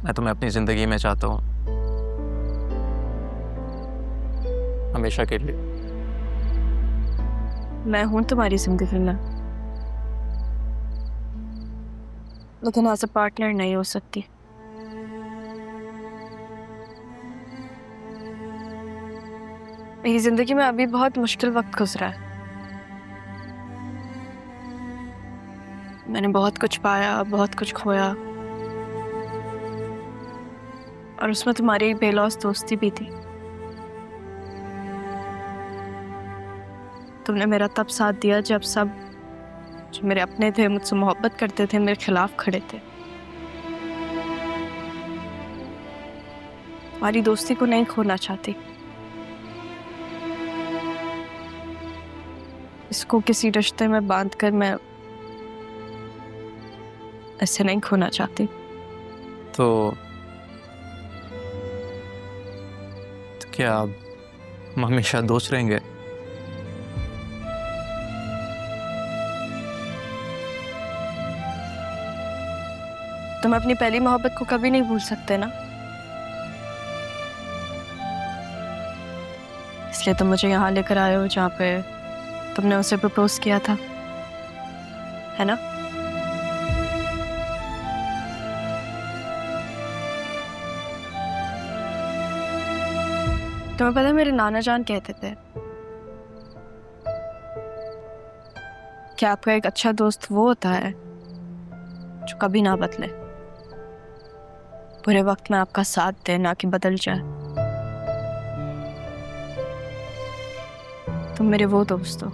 मैं तुम्हें अपनी जिंदगी में चाहता हूँ, हमेशा के लिए। मैं हूं तुम्हारी जिंदगी में, लेकिन एज अ पार्टनर नहीं हो सकती। मेरी जिंदगी में अभी बहुत मुश्किल वक्त गुजरा है। मैंने बहुत कुछ पाया, बहुत कुछ खोया, और उसमें तुम्हारी बेलौस दोस्ती भी थी। तुमने मेरा तब साथ दिया जब सब जो मेरे अपने थे, मुझसे मोहब्बत करते थे, मेरे खिलाफ खड़े थे। तुम्हारी दोस्ती को नहीं खोना चाहती, इसको किसी रिश्ते में बांधकर मैं ऐसे नहीं खोना चाहती। तो क्या अब हम हमेशा दोस्त रहेंगे? तुम अपनी पहली मोहब्बत को कभी नहीं भूल सकते ना, इसलिए तुम मुझे यहाँ लेकर आए हो जहाँ पे तुमने उसे प्रपोज किया था, है ना? तुम्हें पता है मेरे नाना जान कहते थे कि आपका एक अच्छा दोस्त वो होता है जो कभी ना बदले, बुरे वक्त में आपका साथ दे, ना कि बदल जाए। तुम मेरे वो दोस्त हो।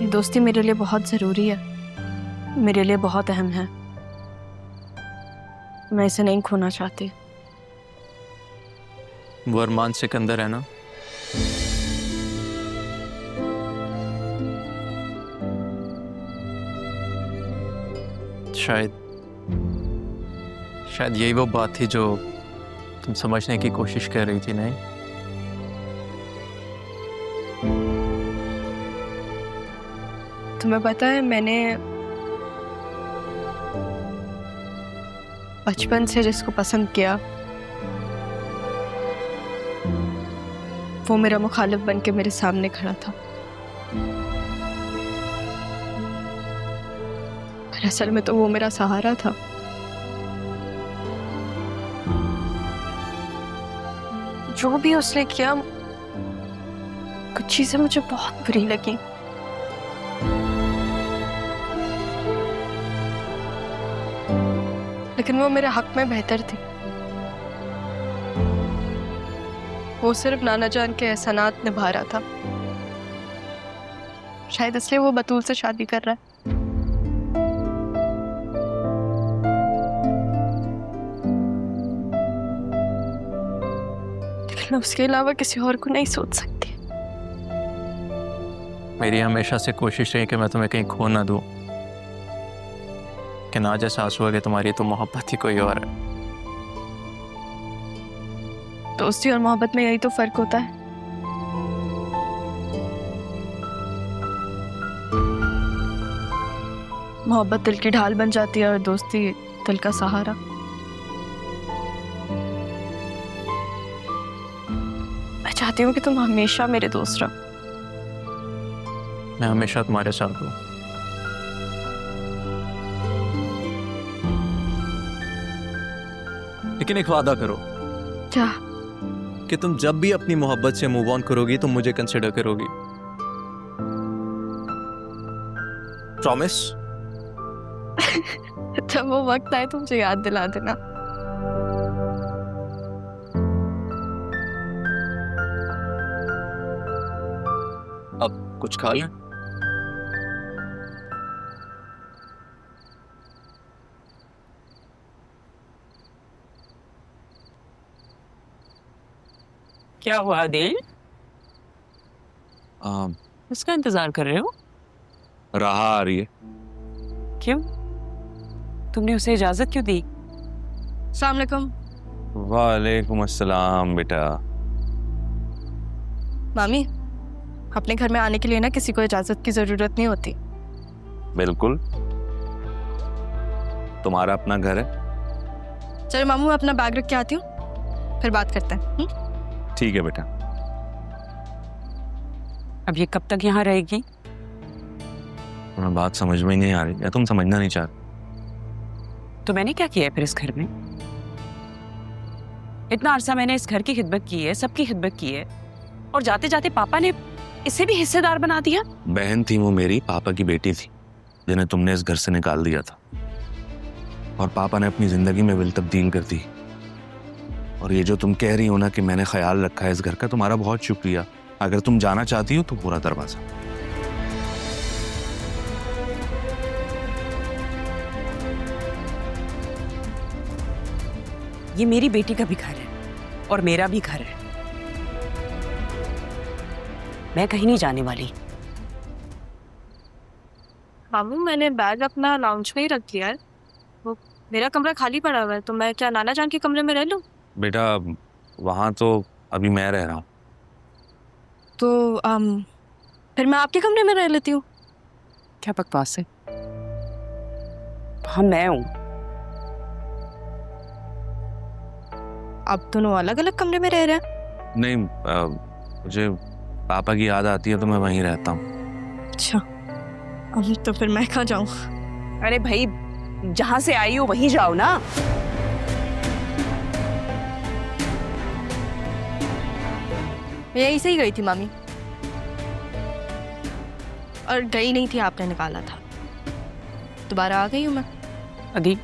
ये दोस्ती मेरे लिए बहुत जरूरी है, मेरे लिए बहुत अहम है। मैं इसे नहीं खोना चाहती। वो अरमान सिकंदर है ना? शायद यही वो बात थी जो तुम समझने की कोशिश कर रही थी, नहीं? तुम्हें पता है मैंने बचपन से जिसको पसंद किया वो मेरा मुखालिफ बन के मेरे सामने खड़ा था, पर असल में तो वो मेरा सहारा था। जो भी उसने किया, कुछ चीजें मुझे बहुत बुरी लगी, लेकिन वो मेरे हक में बेहतर थी। वो सिर्फ नाना जान के एहसानात निभा रहा था, शायद इसलिए वो बतूल से शादी कर रहा है। लेकिन उसके अलावा किसी और को नहीं सोच सकती। मेरी हमेशा से कोशिश रही कि मैं तुम्हें कहीं खो ना दूं, कि ना जैसा आंसू है कि तुम्हारी तो मोहब्बत ही कोई और है। दोस्ती और मोहब्बत में यही तो फर्क होता है। मोहब्बत दिल की ढाल बन जाती है और दोस्ती दिल का सहारा। मैं चाहती हूँ कि तुम हमेशा मेरे दोस्त रहो। मैं हमेशा तुम्हारे साथ हूँ। लेकिन एक वादा करो। क्या? कि तुम जब भी अपनी मोहब्बत से मूव ऑन करोगी तो मुझे कंसिडर करोगी। प्रॉमिस? जब वो वक्त आए तो मुझे याद दिला देना। अब कुछ खा लें? क्या हुआ दिल? उसका इंतजार कर रहे हो? राह आ रही है। क्यों? तुमने उसे इजाजत क्यों दी? अस्सलाम वालेकुम। वालेकुम अस्सलाम बेटा। मामी, अपने घर में आने के लिए ना किसी को इजाजत की जरूरत नहीं होती। बिल्कुल। तुम्हारा अपना घर है। चलो मामू, मैं अपना बैग रख के आती हूँ, फिर बात करते हैं। ठीक है बेटा। अब ये कब तक यहाँ रहेगी? तुम्हें बात समझ में ही नहीं आ रही या तुम समझना नहीं चाहते? तो मैंने क्या किया है फिर इस घर में? इतना अरसा मैंने इस घर की खिदमत की है, सबकी खिदमत की है, और जाते जाते पापा ने इसे भी हिस्सेदार बना दिया। बहन थी वो, मेरी पापा की बेटी थी, जिन्हें तुमने इस घर से निकाल दिया था, और पापा ने अपनी जिंदगी में विल तब्दील कर दी। और ये जो तुम कह रही हो ना कि मैंने ख्याल रखा है इस घर का, तुम्हारा बहुत शुक्रिया। अगर तुम जाना चाहती हो तो पूरा दरवाजा। ये मेरी बेटी का भी घर है और मेरा भी घर है। मैं कहीं नहीं जाने वाली। मामू, मैंने बैग अपना लाउंज में ही रख दिया है। वो मेरा कमरा खाली पड़ा हुआ है, तो मैं क्या नाना जान के कमरे में रह लूं? बेटा वहां तो अभी मैं रह रहा हूँ। तो फिर मैं आपके कमरे में रह लेती हूँ। क्या बकवास है? हाँ, मैं हूं। आप दोनों अलग अलग कमरे में रह रहे हैं? नहीं, मुझे पापा की याद आती है तो मैं वहीं रहता हूँ। अच्छा, अब तो फिर मैं कहाँ जाऊँ? अरे भाई, जहां से आई हो वहीं जाओ ना। मैं यहीं से ही गई थी मामी, और गई नहीं थी, आपने निकाला था। दोबारा आ गई हूँ मैं। अदी,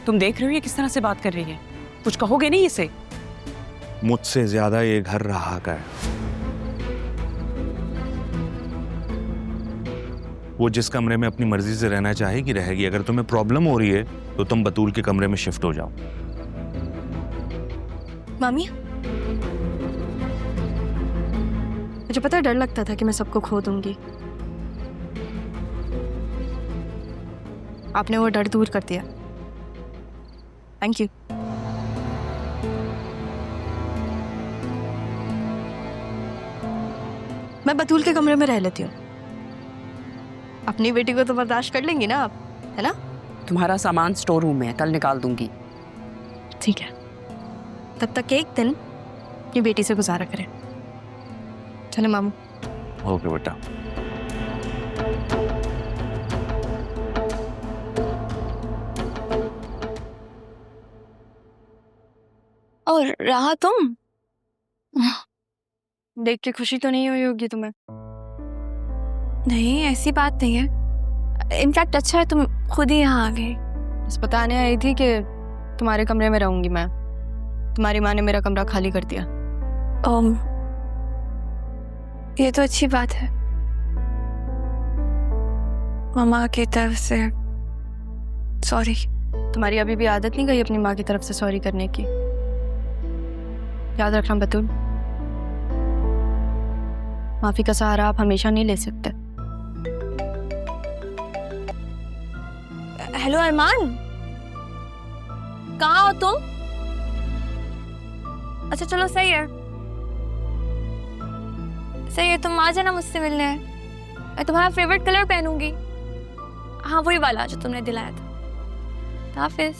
तुम देख रहे हो ये किस तरह से बात कर रही है? कुछ कहोगे नहीं इसे? मुझसे ज्यादा ये घर राहा का है। वो जिस कमरे में अपनी मर्जी से रहना चाहेगी रहेगी। अगर तुम्हें प्रॉब्लम हो रही है तो तुम बतूल के कमरे में शिफ्ट हो जाओ। मामी, मुझे पता है, डर लगता था कि मैं सबको खो दूंगी। आपने वो डर दूर कर दिया। Thank you. मैं बतूल के कमरे में रह लेती हूँ। अपनी बेटी को तो बर्दाश्त कर लेंगी ना आप, है ना? तुम्हारा सामान स्टोर रूम में है, कल निकाल दूंगी। ठीक है, तब तक एक दिन अपनी बेटी से गुजारा करें। चलो मामू। ओके बेटा। और रहा तुम, देख के खुशी तो नहीं हुई होगी तुम्हें? नहीं, ऐसी बात नहीं है। इनफैक्ट अच्छा है तुम खुद ही यहाँ आ गए। बस बताने आई थी कि तुम्हारे कमरे में रहूंगी मैं। तुम्हारी माँ ने मेरा कमरा खाली कर दिया। ये तो अच्छी बात है। मामा की तरफ से सॉरी। तुम्हारी अभी भी आदत नहीं गई अपनी माँ की तरफ से सॉरी करने की? याद रखना बतूल, माफी का सहारा आप हमेशा नहीं ले सकते। हेलो अरमान, कहाँ हो तुम? अच्छा चलो, सही है सही है, तुम आ जाना मुझसे मिलने। मैं तुम्हारा फेवरेट कलर पहनूंगी। हाँ, वही वाला जो तुमने दिलाया था। हाफिज।